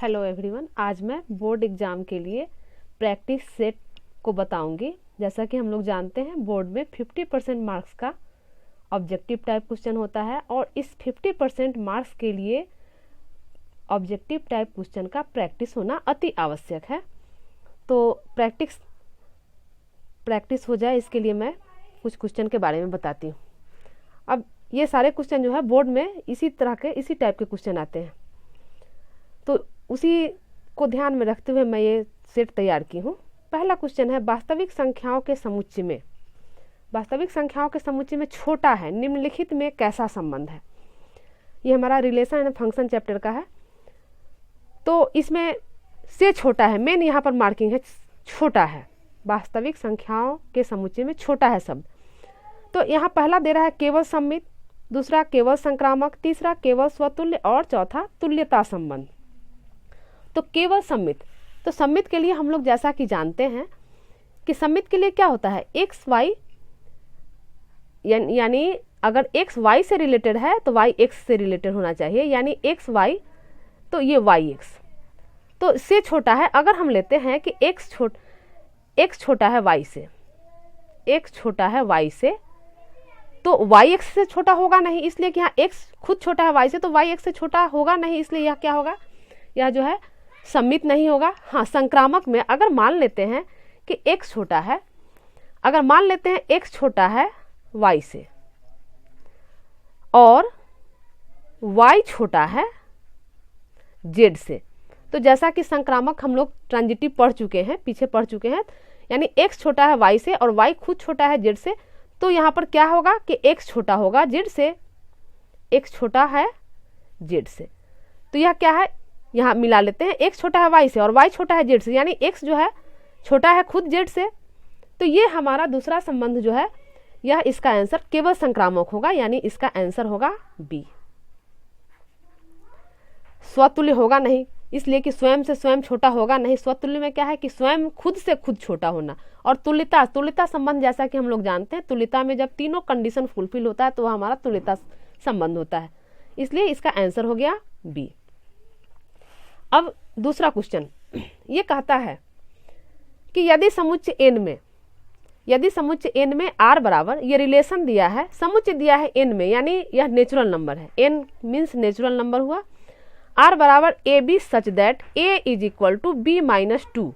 Hello everyone, आज मैं board exam के लिए प्रैक्टिस सेट को बताऊंगी। जैसा कि हम लोग जानते हैं बोर्ड में 50% मार्क्स का ऑब्जेक्टिव टाइप क्वेश्चन होता है और इस 50% मार्क्स के लिए ऑब्जेक्टिव टाइप क्वेश्चन का प्रैक्टिस होना अति आवश्यक है। तो प्रैक्टिस हो जाए इसके लिए मैं कुछ क्वेश्चन के बारे में बताती हूँ। अब ये सारे क्वेश्चन जो है बोर्ड में इसी टाइप के क्वेश्चन आते हैं, तो उसी को ध्यान में रखते हुए मैं ये सेट तैयार की हूँ। पहला क्वेश्चन है, वास्तविक संख्याओं के समुच्चय में छोटा है निम्नलिखित में कैसा संबंध है। ये हमारा रिलेशन एंड फंक्शन चैप्टर का है। तो इसमें से छोटा है, मेन यहाँ पर मार्किंग है छोटा है, वास्तविक संख्याओं के समुच्चय में छोटा है शब्द। तो यहाँ पहला दे रहा है केवल सम्मित, दूसरा केवल संक्रामक, तीसरा केवल स्वतुल्य और चौथा तुल्यता संबंध। तो केवल सम्मित, तो सम्मित के लिए हम लोग जैसा कि जानते हैं कि सम्मित के लिए क्या होता है, एक्स वाई, यानी अगर एक्स वाई से रिलेटेड है तो वाई एक्स से रिलेटेड होना चाहिए, यानी एक्स वाई तो ये वाई एक्स। तो से छोटा है, अगर हम लेते हैं कि एक्स छोटा है वाई से, एक्स छोटा है वाई से, तो वाई एक्स से छोटा होगा नहीं, इसलिए कि यहाँ एक्स खुद छोटा है वाई से, तो वाई एक्स से छोटा होगा नहीं, इसलिए यह क्या होगा, यह जो है सम्मित नहीं होगा। हाँ, संक्रामक में अगर मान लेते हैं कि एक्स छोटा है, अगर मान लेते हैं एक्स छोटा है वाई से और वाई छोटा है जेड से, तो जैसा कि संक्रामक हम लोग ट्रांजिटिव पढ़ चुके हैं, पीछे पढ़ चुके हैं, यानी एक्स छोटा है वाई से और वाई खुद छोटा है जेड से, तो यहाँ पर क्या होगा कि एक्स छोटा होगा जेड से, एक्स छोटा है जेड से। तो यह क्या है, यहाँ मिला लेते हैं, एक्स छोटा है वाई से और वाई छोटा है जेड से, यानी एक्स जो है छोटा है खुद जेड से। तो ये हमारा दूसरा संबंध जो है, यह इसका आंसर केवल संक्रामक होगा, यानी इसका आंसर होगा बी। स्वतुल्य होगा नहीं, इसलिए कि स्वयं से स्वयं छोटा होगा नहीं। स्वतुल्य में क्या है कि स्वयं खुद से खुद छोटा होना। और तुल्यता संबंध, जैसा कि हम लोग जानते हैं, तुल्यता में जब तीनों कंडीशन फुलफिल होता है तो वह हमारा तुल्यता संबंध होता है, इसलिए इसका आंसर हो गया बी। अब दूसरा क्वेश्चन ये कहता है कि यदि समुच्चय n में r बराबर, ये रिलेशन दिया है, समुच्चय दिया है n में, यानी यह नेचुरल नंबर है, n मीन्स नेचुरल नंबर हुआ, r बराबर a b such that a is equal to b minus 2,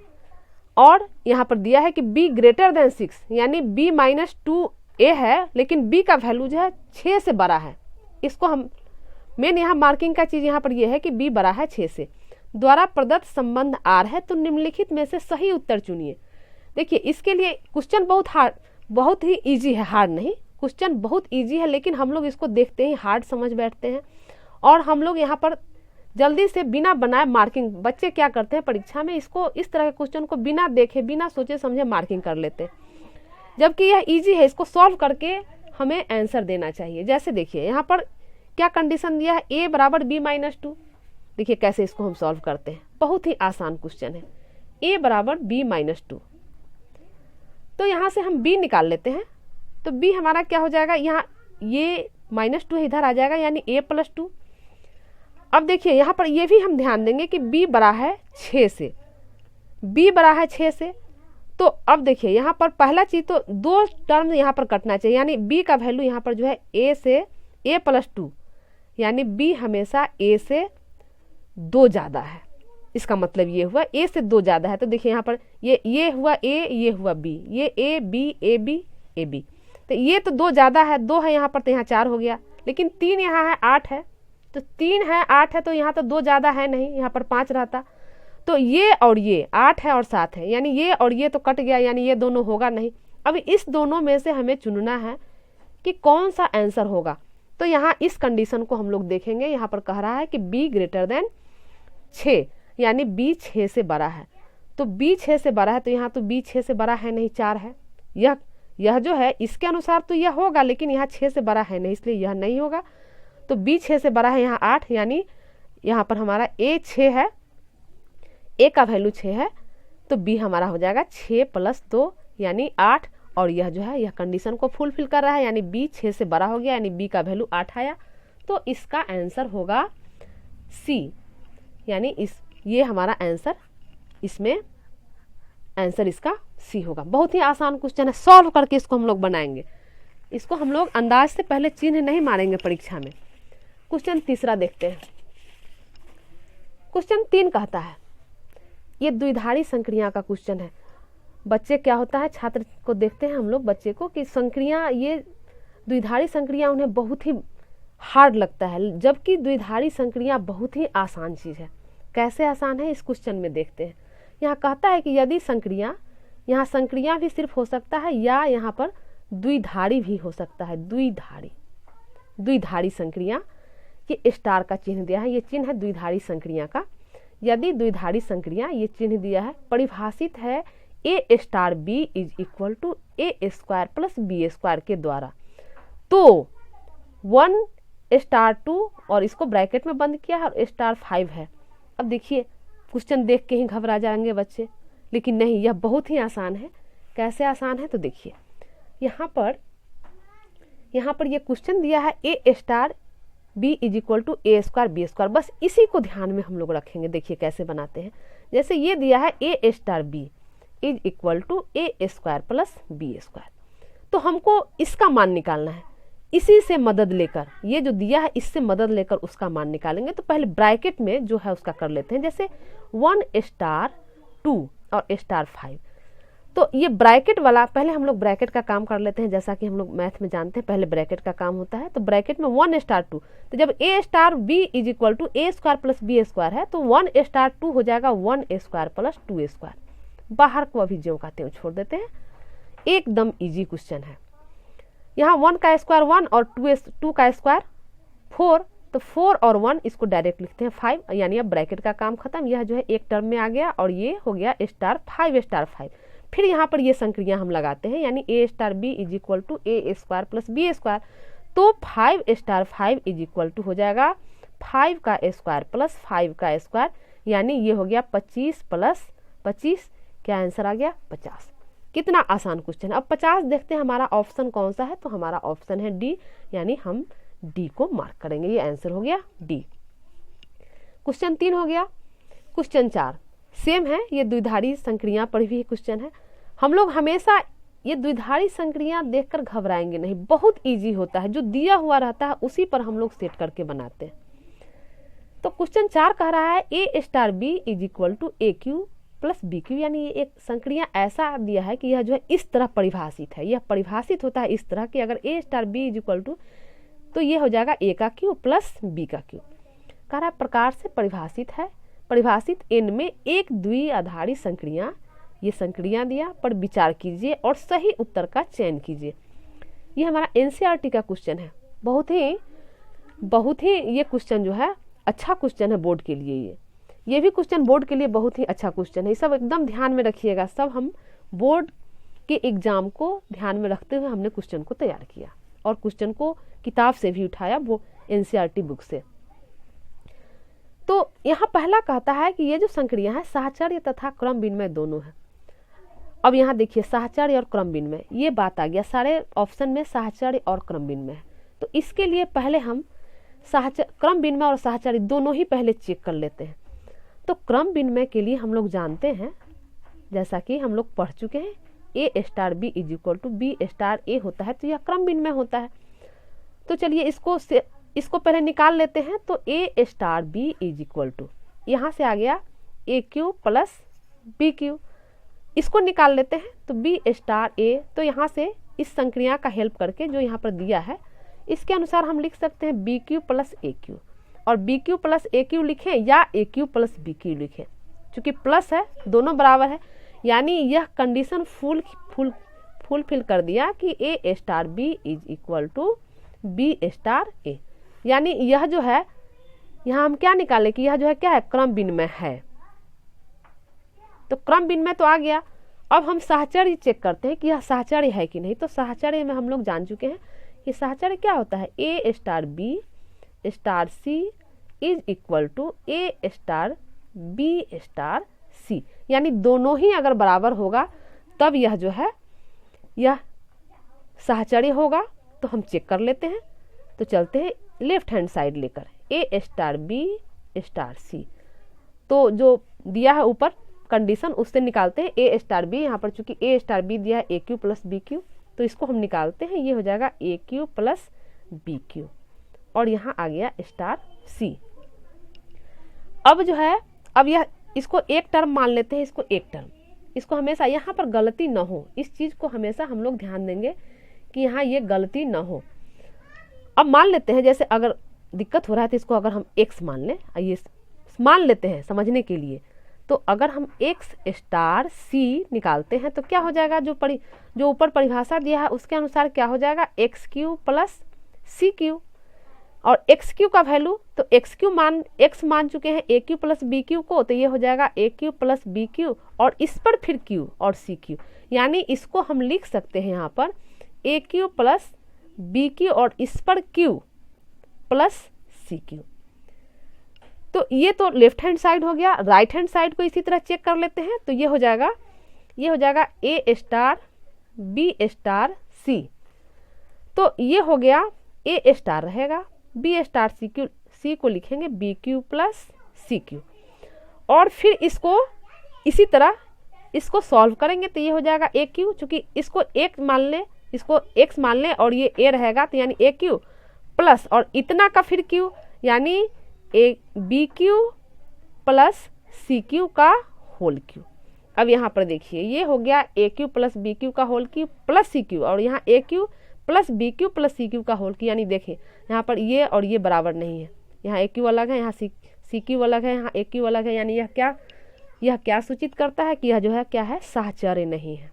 और यहाँ पर दिया है कि b ग्रेटर देन 6, यानी b माइनस 2a है, लेकिन b का वैल्यू जो है 6 से बड़ा है। इसको हम मेन यहाँ मार्किंग का चीज यहाँ पर यह है कि b बड़ा है 6 से, द्वारा प्रदत्त संबंध r है, तो निम्नलिखित में से सही उत्तर चुनिए। देखिए, इसके लिए क्वेश्चन बहुत ही इजी है, हार्ड नहीं, क्वेश्चन बहुत इजी है, लेकिन हम लोग इसको देखते ही हार्ड समझ बैठते हैं और हम लोग यहाँ पर जल्दी से बिना बनाए मार्किंग, बच्चे क्या करते हैं परीक्षा में, इसको इस तरह के क्वेश्चन को बिना देखे बिना सोचे समझे मार्किंग कर लेते हैं, जबकि यह इजी है। इसको सॉल्व करके हमें आंसर देना चाहिए। जैसे देखिए यहाँ पर क्या कंडीशन दिया है, a बराबर b माइनस 2। देखिए कैसे इसको हम सॉल्व करते हैं, बहुत ही आसान क्वेश्चन है। a बराबर b माइनस 2, तो यहाँ से हम b निकाल लेते हैं, तो b हमारा क्या हो जाएगा, यहाँ ये माइनस 2 इधर आ जाएगा, यानी a प्लस 2। अब देखिए यहाँ पर ये भी हम ध्यान देंगे कि b बड़ा है 6 से, b बड़ा है 6 से। तो अब देखिए यहाँ पर पहला चीज तो दो टर्म यहाँ पर कटना चाहिए, यानी b का वैल्यू यहाँ पर जो है a से a प्लस 2, यानी b हमेशा a से 2 ज़्यादा है। इसका मतलब ये हुआ a से 2 ज़्यादा है। तो देखिए यहाँ पर ये हुआ a, ये हुआ b, ये a b a b a b, तो ये तो 2 ज़्यादा है, 2 है यहाँ पर, तो यहाँ 4 हो गया, लेकिन 3 यहाँ है, 8 है, तो 3 है 8 है, तो यहाँ तो 2 ज़्यादा है नहीं, यहाँ पर 5 रहता। तो ये और ये 8 है और 7 है, यानी ये और ये तो कट गया, यानी ये दोनों होगा नहीं। अब इस दोनों में से हमें चुनना है कि कौन सा आंसर होगा। तो यहाँ इस कंडीशन को हम लोग देखेंगे, यहाँ पर कह रहा है कि b ग्रेटर देन 6, यानी b 6 से बड़ा है। तो b 6 से बड़ा है, तो यहाँ तो b 6 से बड़ा है नहीं, 4 है। यह जो है इसके अनुसार तो यह होगा, लेकिन यहाँ 6 से बड़ा है नहीं, इसलिए यह नहीं होगा। तो b 6 से बड़ा है यहाँ 8, यानी यहाँ पर हमारा a 6 है, a का वैल्यू 6 है, तो b हमारा हो जाएगा 6 प्लस 2 यानी 8, और यह जो है यह कंडीशन को फुलफिल कर रहा है, यानी b 6 से बड़ा हो गया, यानी b का वैल्यू 8 आया। तो इसका आंसर होगा सी, यानी इस ये हमारा आंसर, इसमें आंसर इसका सी होगा। बहुत ही आसान क्वेश्चन है, सॉल्व करके इसको हम लोग बनाएंगे। इसको हम लोग अंदाज से पहले चिन्ह नहीं मारेंगे परीक्षा में। क्वेश्चन तीसरा देखते हैं। क्वेश्चन 3 कहता है, ये द्विधारी संक्रिया का क्वेश्चन है। बच्चे क्या होता है, छात्र को देखते हैं हम लोग बच्चे को कि संक्रिया, ये द्विधारी संक्रिया उन्हें बहुत ही हार्ड लगता है, जबकि द्विधारी संक्रिया बहुत ही आसान चीज़ है। कैसे आसान है इस क्वेश्चन में देखते हैं। यहाँ कहता है कि यदि संक्रिया, यहाँ संक्रिया भी सिर्फ हो सकता है या यहाँ पर द्विधारी भी हो सकता है। द्विधारी संक्रिया, ये स्टार का चिन्ह दिया है, ये चिन्ह है द्विधारी संक्रिया का। यदि द्विधारी संक्रिया, ये चिन्ह दिया है, परिभाषित है A star B is equal to A square plus B square के द्वारा, तो 1 स्टार 2 और इसको ब्रैकेट में बंद किया है और स्टार 5 है। अब देखिए क्वेश्चन देख के ही घबरा जाएंगे बच्चे, लेकिन नहीं, यह बहुत ही आसान है। कैसे आसान है तो देखिए, यहाँ पर ये क्वेश्चन दिया है A star B is equal to A square B square, बस इसी को ध्यान में हम लोग रखेंगे। देखिए कैसे बनाते हैं। जैसे ये दिया है A star B is equal to A square plus B square, तो हमको इसका मान निकालना है। इसी से मदद लेकर, ये जो दिया है इससे मदद लेकर उसका मान निकालेंगे। तो पहले ब्रैकेट में जो है उसका कर लेते हैं। जैसे 1 स्टार 2 और स्टार 5, तो ये ब्रैकेट वाला पहले हम लोग ब्रैकेट का काम कर लेते हैं। जैसा कि हम लोग मैथ में जानते हैं पहले ब्रैकेट का काम होता है। तो ब्रैकेट में 1 स्टार 2, तो जब A star B is equal to A square plus B square है, तो 1 स्टार 2 हो जाएगा 1 स्क्वायर प्लस 2 स्क्वायर। बाहर को अभी जो कहते हैं छोड़ देते हैं। एकदम इजी क्वेश्चन है। यहाँ 1 का स्क्वायर 1 और 2 का स्क्वायर 4, तो 4 और 1 इसको डायरेक्ट लिखते हैं 5, यानी अब ब्रैकेट का काम खत्म। यह जो है एक टर्म में आ गया और ये हो गया स्टार 5 स्टार 5। फिर यहाँ पर ये संक्रिया हम लगाते हैं, यानी A star B is equal to A square plus B square, तो 5 स्टार 5 इज इक्वल टू हो जाएगा 5 का स्क्वायर प्लस 5 का स्क्वायर, यानी ये हो गया 25 प्लस 25, क्या आंसर आ गया 50। कितना आसान क्वेश्चन है। अब 50 देखते हैं हमारा ऑप्शन कौन सा है, तो हमारा ऑप्शन है डी, यानी हम डी को मार्क करेंगे। ये आंसर हो गया डी। क्वेश्चन 3 हो गया। क्वेश्चन 4 सेम है, ये द्विधारी संक्रिया पर भी क्वेश्चन है। हम लोग हमेशा ये द्विधारी संक्रिया देखकर घबराएंगे नहीं, बहुत इजी होता है। जो दिया हुआ रहता है उसी पर हम लोग सेट करके बनाते हैं। तो क्वेश्चन 4 कह रहा है A star B is equal to A Q plus B cube, यानी ये एक संक्रिया ऐसा दिया है कि यह जो है इस तरह परिभाषित है। यह परिभाषित होता है इस तरह कि अगर A star B is equal to, तो ये हो जाएगा ए का क्यू प्लस बी का क्यू। कह रहा प्रकार से परिभाषित है। परिभाषित n में एक द्विआधारी संक्रिया, ये संक्रिया दिया पर विचार कीजिए और सही उत्तर का चयन कीजिए। ये हमारा एनसीईआरटी का क्वेश्चन है। बहुत ही ये क्वेश्चन जो है अच्छा क्वेश्चन है बोर्ड के लिए। ये भी क्वेश्चन बोर्ड के लिए बहुत ही अच्छा क्वेश्चन है। ये सब एकदम ध्यान में रखिएगा। सब हम बोर्ड के एग्जाम को ध्यान में रखते हुए हमने क्वेश्चन को तैयार किया और क्वेश्चन को किताब से भी उठाया, वो एनसीईआरटी बुक से। तो यहाँ पहला कहता है कि ये जो संक्रिया है साहचर्य तथा क्रम विनिमय दोनों है। अब यहाँ देखिए साहचर्य और क्रम विनिमय, ये बात आ गया। सारे ऑप्शन में साहचर्य और क्रम विनिमय है, तो इसके लिए पहले हम क्रम विनिमय और साहचर्य दोनों ही पहले चेक कर लेते हैं। तो क्रम विनिमय के लिए हम लोग जानते हैं, जैसा कि हम लोग पढ़ चुके हैं, A star B is equal to B star A होता है, तो यह क्रम विनिमय होता है। तो चलिए इसको पहले निकाल लेते हैं। तो A star B is equal to, यहाँ से आ गया A Q plus B cube, इसको निकाल लेते हैं। तो बी स्टार ए, तो यहाँ से इस संक्रिया का हेल्प करके जो यहाँ पर दिया है इसके अनुसार हम लिख सकते हैं बी क्यू प्लस ए क्यू, और बी क्यू प्लस ए क्यू लिखें या ए क्यू प्लस बी क्यू लिखें, चूंकि प्लस है दोनों बराबर है, यानी यह कंडीशन फुलफिल कर दिया कि A star B is equal to B star A. यानी यह जो है, यहाँ हम क्या निकालें कि यह जो है क्या है, क्रम विनिमय है। तो क्रम विनिमय तो आ गया। अब हम साहचर्य चेक करते हैं कि यह साहचर्य है कि नहीं। तो साहचर्य में हम लोग जान चुके हैं कि साहचर्य क्या होता है, A star B star C is equal to A star B star C, यानी दोनों ही अगर बराबर होगा तब यह जो है यह साहचर्य होगा। तो हम चेक कर लेते हैं। तो चलते हैं लेफ्ट हैंड साइड लेकर, ए स्टार बी स्टार सी, तो जो दिया है ऊपर कंडीशन उससे निकालते हैं ए स्टार बी। यहाँ पर चूंकि ए स्टार बी दिया है ए क्यू प्लस बी क्यू, तो इसको हम निकालते हैं, ये हो जाएगा a Q plus B q और यहाँ आ गया स्टार सी। अब जो है अब यह इसको एक टर्म मान लेते हैं, इसको एक टर्म, इसको हमेशा यहाँ पर गलती ना हो, इस चीज को हमेशा हम लोग ध्यान देंगे कि यहाँ ये गलती ना हो। अब मान लेते हैं जैसे अगर दिक्कत हो रहा है तो इसको अगर हम x मान लें, ये मान लेते हैं समझने के लिए, तो अगर हम x स्टार c निकालते हैं तो क्या हो जाएगा, जो ऊपर परिभाषा दिया है उसके अनुसार क्या हो जाएगा x q plus C Q. और एक्स क्यू का वैल्यू तो x मान चुके हैं a Q plus B q को, तो ये हो जाएगा a Q plus B q और इस पर फिर q और सी क्यू, यानी इसको हम लिख सकते हैं यहाँ पर ए क्यू प्लस बी क्यू और इस पर q प्लस सी क्यू। तो ये तो लेफ्ट हैंड साइड हो गया। राइट हैंड साइड को इसी तरह चेक कर लेते हैं, तो ये हो जाएगा ए स्टार बी स्टार सी। तो ये हो गया ए स्टार रहेगा, बी स्टार सी क्यू, सी को लिखेंगे B cube plus C Q और फिर इसको इसी तरह इसको सॉल्व करेंगे तो ये हो जाएगा ए क्यू, चूंकि इसको एक मान ले, इसको एक्स मान ले और ये ए रहेगा तो यानी ए क्यू प्लस और इतना का फिर क्यू यानी A B cube plus C cube का होल क्यू। अब यहाँ पर देखिए ये हो गया A Q plus B cube का whole cube plus C Q और यहाँ A Q plus B cube plus C cube का होल क्यू, यानी देखिए यहाँ पर ये और ये बराबर नहीं है, यहाँ ए क्यू अलग है, यहाँ सी क्यू अलग है, यहाँ ए क्यू अलग है, यानी यह क्या सूचित करता है कि यह जो है क्या है, साहचर्य नहीं है,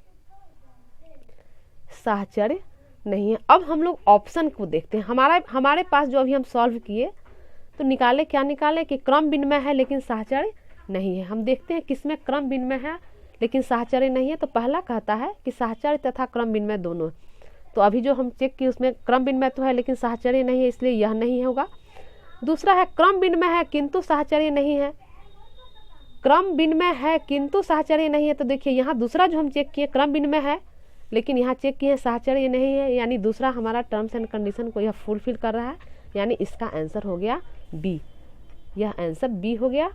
साहचर्य नहीं है। अब हम लोग ऑप्शन को देखते हैं। हमारे पास जो अभी हम सॉल्व किए तो निकाले कि क्रम विनिमय है लेकिन साहचर्य नहीं है। हम देखते हैं किसमें क्रम विनिमय है लेकिन साहचर्य नहीं है। तो पहला कहता है कि साहचर्य तथा क्रम विनिमय दोनों है, तो अभी जो हम चेक किए उसमें क्रम विनिमय तो है लेकिन साहचर्य नहीं है, इसलिए यह नहीं होगा। दूसरा है क्रम विनिमय है किंतु साहचर्य नहीं है, क्रम विनिमय है किंतु साहचर्य नहीं है। तो देखिए यहाँ दूसरा जो हम चेक किए क्रम विनिमय है लेकिन यहाँ चेक किए साहचर्य नहीं है, यानी दूसरा हमारा टर्म्स एंड कंडीशन को यह फुलफिल कर रहा है, यानी इसका आंसर हो गया बी। यह आंसर बी हो गया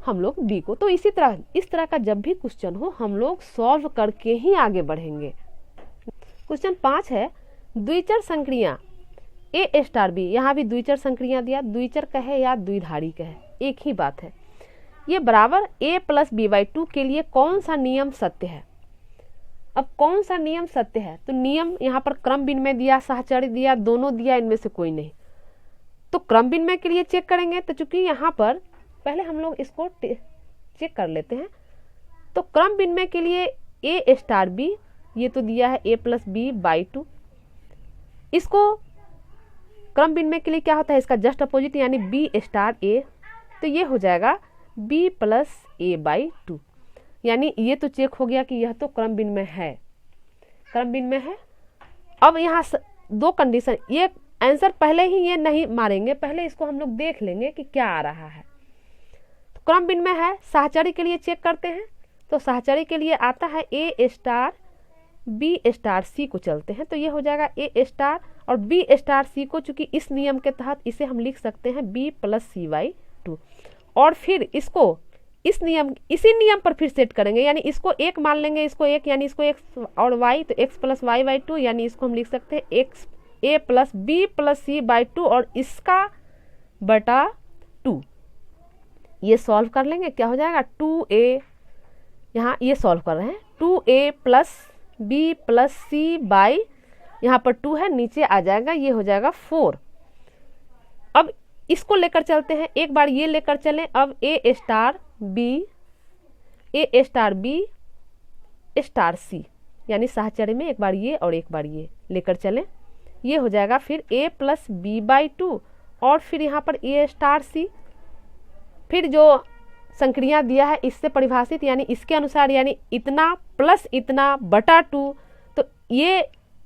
हम लोग बी को। तो इस तरह का जब भी क्वेश्चन हो हम लोग सॉल्व करके ही आगे बढ़ेंगे। क्वेश्चन 5 है द्विचर संक्रिया ए स्टार बी, यहाँ भी द्विचर संक्रिया दिया, द्विचर कहे या द्विधारी कहे एक ही बात है। ये बराबर a प्लस बी बाई 2 के लिए कौन सा नियम सत्य है। अब कौन सा नियम सत्य है, तो नियम यहाँ पर क्रम विनिमय दिया, साहचर्य दिया, दोनों दिया, इनमें से कोई नहीं। तो क्रम विनिमय के लिए चेक करेंगे, तो चूंकि यहाँ पर पहले हम लोग इसको चेक कर लेते हैं। तो क्रम विनिमय के लिए ए स्टार बी, ये तो दिया है a प्लस बी बाई 2, इसको क्रम विनिमय के लिए क्या होता है, इसका जस्ट अपोजिट यानी बी स्टार ए, तो ये हो जाएगा b प्लस ए बाई 2, यानी ये तो चेक हो गया कि यह तो क्रम विनिमय है, क्रम विनिमय है। अब यहाँ दो कंडीशन, ये आंसर पहले ही ये नहीं मारेंगे, पहले इसको हम लोग देख लेंगे कि क्या आ रहा है। तो क्रम विनिमय है, साहचर्य के लिए चेक करते हैं। तो साहचर्य के लिए आता है ए स्टार बी स्टार सी को चलते हैं, तो ये हो जाएगा ए स्टार और बी स्टार सी को, चूंकि इस नियम के तहत इसे हम लिख सकते हैं बी प्लस सी बाई 2, और फिर इसको इसी नियम पर फिर सेट करेंगे, यानी इसको एक मान लेंगे, इसको एक यानी इसको एक्स और वाई, तो एक्स प्लस वाई बाई 2, यानी इसको हम लिख सकते हैं x a plus b plus c by 2 और इसका बटा 2। ये सॉल्व कर लेंगे, क्या हो जाएगा 2a, यहाँ ये सॉल्व कर रहे हैं 2a plus b plus c by, यहाँ पर 2 है, नीचे आ जाएगा, ये हो जाएगा 4। अब इसको लेकर चलते हैं, एक बार ये लेकर चलें। अब ए स्टार बी स्टार सी, यानी साहचर्य में एक बार ये और एक बार ये लेकर चलें, ये हो जाएगा फिर a प्लस बी बाई 2 और फिर यहाँ पर ए स्टार सी, फिर जो संक्रिया दिया है इससे परिभाषित यानी इसके अनुसार, यानी इतना प्लस इतना बटा 2, तो ये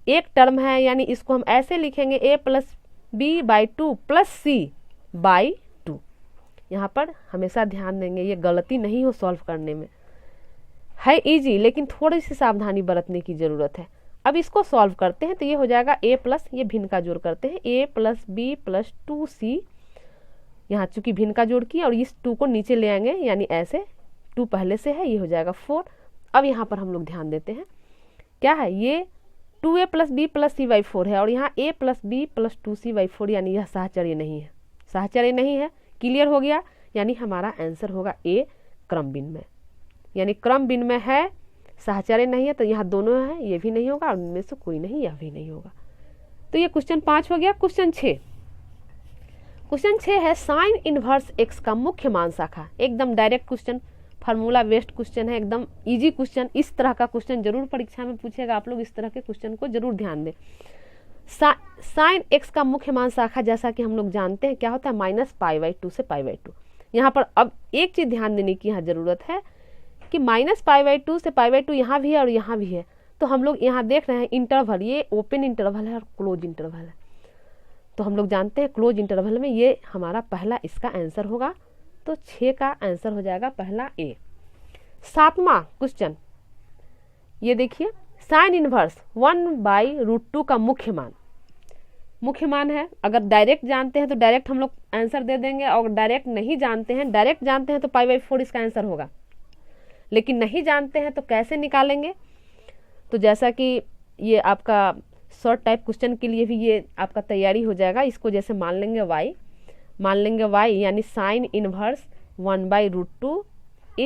एक टर्म है, यानी इसको हम ऐसे लिखेंगे a plus b by 2 plus c by 2। यहाँ पर हमेशा ध्यान देंगे ये गलती नहीं हो सॉल्व करने में, है इजी लेकिन थोड़ी सी सावधानी बरतने की ज़रूरत है। अब इसको सॉल्व करते हैं, तो ये हो जाएगा a प्लस, ये भिन्न का जोड़ करते हैं, a plus b plus 2c यहाँ चूंकि भिन्न का जोड़ किया और इस 2 को नीचे ले आएंगे, यानी ऐसे 2 पहले से है, ये हो जाएगा 4। अब यहाँ पर हम लोग ध्यान देते हैं क्या है, ये 2a + b + c/4 है और यहाँ a + b + 2c/4, यानी यह साहचर्य नहीं है, साहचर्य नहीं है। क्लियर हो गया, यानी हमारा आंसर होगा ए क्रम विनिमय, यानी क्रम विनिमय है, साहचर्य नहीं है, तो यहाँ दोनों है, ये भी नहीं होगा और इनमें से कोई नहीं, यह भी नहीं होगा। तो ये क्वेश्चन 5 हो गया। क्वेश्चन 6 है साइन इनवर्स x का मुख्य मान शाखा। एकदम direct question, formula based question है, एकदम इजी क्वेश्चन। इस तरह का क्वेश्चन जरूर परीक्षा में पूछेगा, आप लोग इस तरह के क्वेश्चन को जरूर ध्यान दें। साइन x का मुख्य मान शाखा, जैसा कि हम लोग जानते हैं क्या होता है, -π/2 से π/2। यहाँ पर अब एक चीज ध्यान देने की यहाँ जरूरत है कि -π/2 से π/2 यहाँ भी है और यहाँ भी है। तो हम लोग यहाँ देख रहे हैं इंटरवल, ये ओपन इंटरवल है और क्लोज इंटरवल है। तो हम लोग जानते हैं क्लोज इंटरवल में ये हमारा पहला इसका आंसर होगा। तो 6 का आंसर हो जाएगा पहला ए। 7वां क्वेश्चन, ये देखिए साइन इनवर्स 1/√2 का मुख्य मान है। अगर डायरेक्ट जानते हैं तो डायरेक्ट हम लोग आंसर दे देंगे, और डायरेक्ट नहीं जानते हैं, डायरेक्ट जानते हैं तो π/4 इसका आंसर होगा, लेकिन नहीं जानते हैं तो कैसे निकालेंगे। तो जैसा कि ये आपका शॉर्ट टाइप क्वेश्चन के लिए भी ये आपका तैयारी हो जाएगा। इसको जैसे मान लेंगे y, यानी साइन इनवर्स 1/√2 =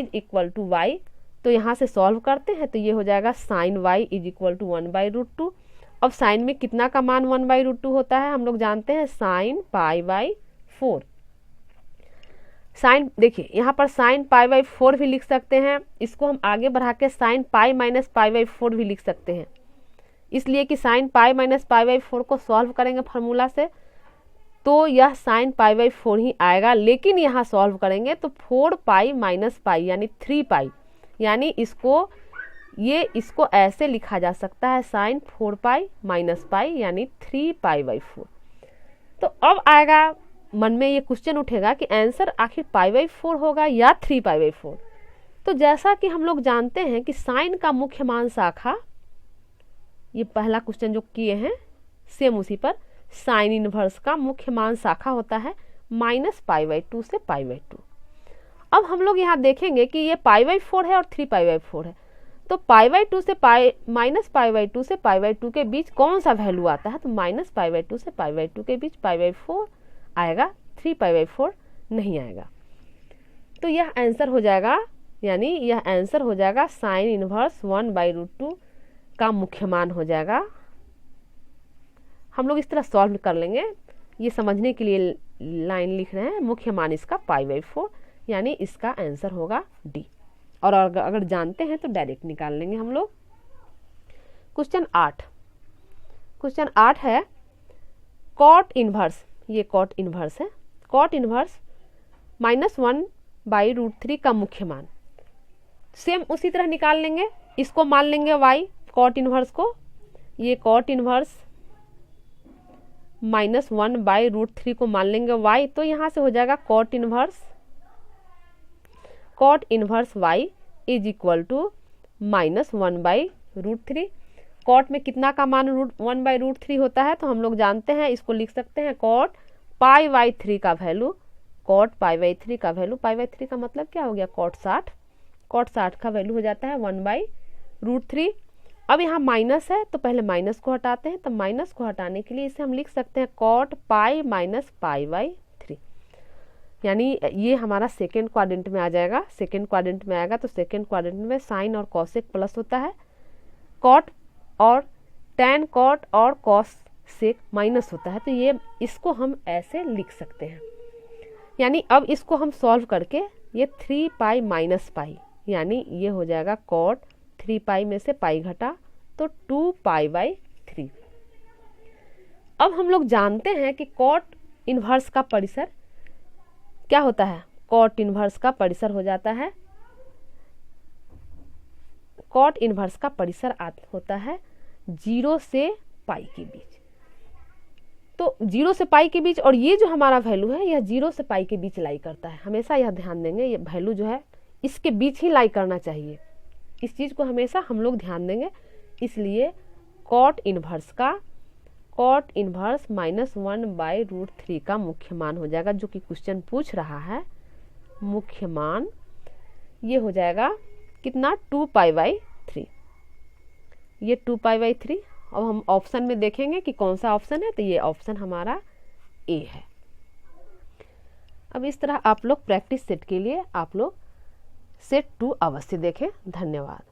y। तो यहाँ से सॉल्व करते हैं तो ये हो जाएगा साइन y = 1/√2। अब साइन में कितना का मान 1/√2 होता है, हम लोग जानते हैं साइन π/4। साइन देखिए यहाँ पर साइन π/4 भी लिख सकते हैं, इसको हम आगे बढ़ा के साइन π - π/4 भी लिख सकते हैं, इसलिए कि साइन π - π/4 को सॉल्व करेंगे फार्मूला से तो यह साइन π/4 ही आएगा। लेकिन यहाँ सॉल्व करेंगे तो 4π - π यानी 3π, यानी इसको ऐसे लिखा जा सकता है साइन 4π - π यानी 3π/4। तो अब आएगा मन में ये क्वेश्चन उठेगा कि आंसर आखिर π/4 होगा या 3π/4। तो जैसा कि हम लोग जानते हैं कि साइन का मुख्य मान शाखा, ये पहला क्वेश्चन जो किए हैं सेम उसी पर, साइन इनवर्स का मुख्य मान शाखा होता है -π/2 से π/2। अब हम लोग यहाँ देखेंगे कि ये π/4 है और 3π/4 है, तो π/2 से -π/2 से π/2 के बीच कौन सा वैल्यू आता है, तो -π/2 से π/2 के बीच π/4 आएगा, 3π/4 नहीं आएगा। तो यह आंसर हो जाएगा, यानी यह आंसर हो जाएगा साइन इनवर्स 1/√2 का मुख्य मान हो जाएगा। हम लोग इस तरह सॉल्व कर लेंगे, ये समझने के लिए लाइन लिख रहे हैं, मुख्य मान इसका π/4, यानी इसका आंसर होगा डी। और अगर जानते हैं तो डायरेक्ट निकाल लेंगे हम लोग। क्वेश्चन 8 है कॉट इनवर्स, ये कॉट इनवर्स है, कॉट इनवर्स -1/√3 का मुख्य मान। सेम उसी तरह निकाल लेंगे, इसको मान लेंगे y, कॉट इनवर्स को, ये कॉट इनवर्स -1/√3 को मान लेंगे y। तो यहाँ से हो जाएगा कॉट इनवर्स y = -1/√3। कॉट में कितना का मान 1/√3 होता है, तो हम लोग जानते हैं, इसको लिख सकते हैं कॉट π/3 का वैल्यू, कॉट π/3 का वैल्यू, π/3 का मतलब क्या हो गया, कॉट 60 का वैल्यू हो जाता है 1/√3। अब यहाँ माइनस है तो पहले माइनस को हटाते हैं, तो माइनस को हटाने के लिए इसे हम लिख सकते हैं कॉट π - π/3, यानी ये हमारा सेकेंड क्वाड्रेंट में आ जाएगा। सेकेंड क्वाड्रेंट में आएगा तो सेकेंड क्वाड्रेंट में साइन और कॉसेक प्लस होता है, कॉट और टैन कॉट और कॉसेक माइनस होता है। तो ये इसको हम ऐसे लिख सकते हैं, यानी अब इसको हम सॉल्व करके ये 3π - π, यानी ये हो जाएगा कॉट 3π में से पाई घटा तो 2π/3। अब हम लोग जानते हैं कि कॉट इनवर्स का परिसर क्या होता है, कॉट इनवर्स का परिसर हो जाता है, कॉट इनवर्स का परिसर होता है 0 से π के बीच। तो 0 से π के बीच, और ये जो हमारा वैल्यू है यह 0 से π के बीच लाई करता है, हमेशा यह ध्यान देंगे, ये वैल्यू जो है इसके बीच ही लाई करना चाहिए, इस चीज को हमेशा हम लोग ध्यान देंगे। इसलिए कॉट इनवर्स का कॉट इनवर्स -1/√3 का मुख्य मान हो जाएगा, जो कि क्वेश्चन पूछ रहा है। मुख्य मान ये हो जाएगा कितना, 2π/3। ये 2π/3। अब हम ऑप्शन में देखेंगे कि कौन सा ऑप्शन है, तो ये ऑप्शन हमारा ए है। अब इस तरह आप लोग प्रैक्टिस सेट के लिए आप लोग सेट 2 अवश्य देखें। धन्यवाद।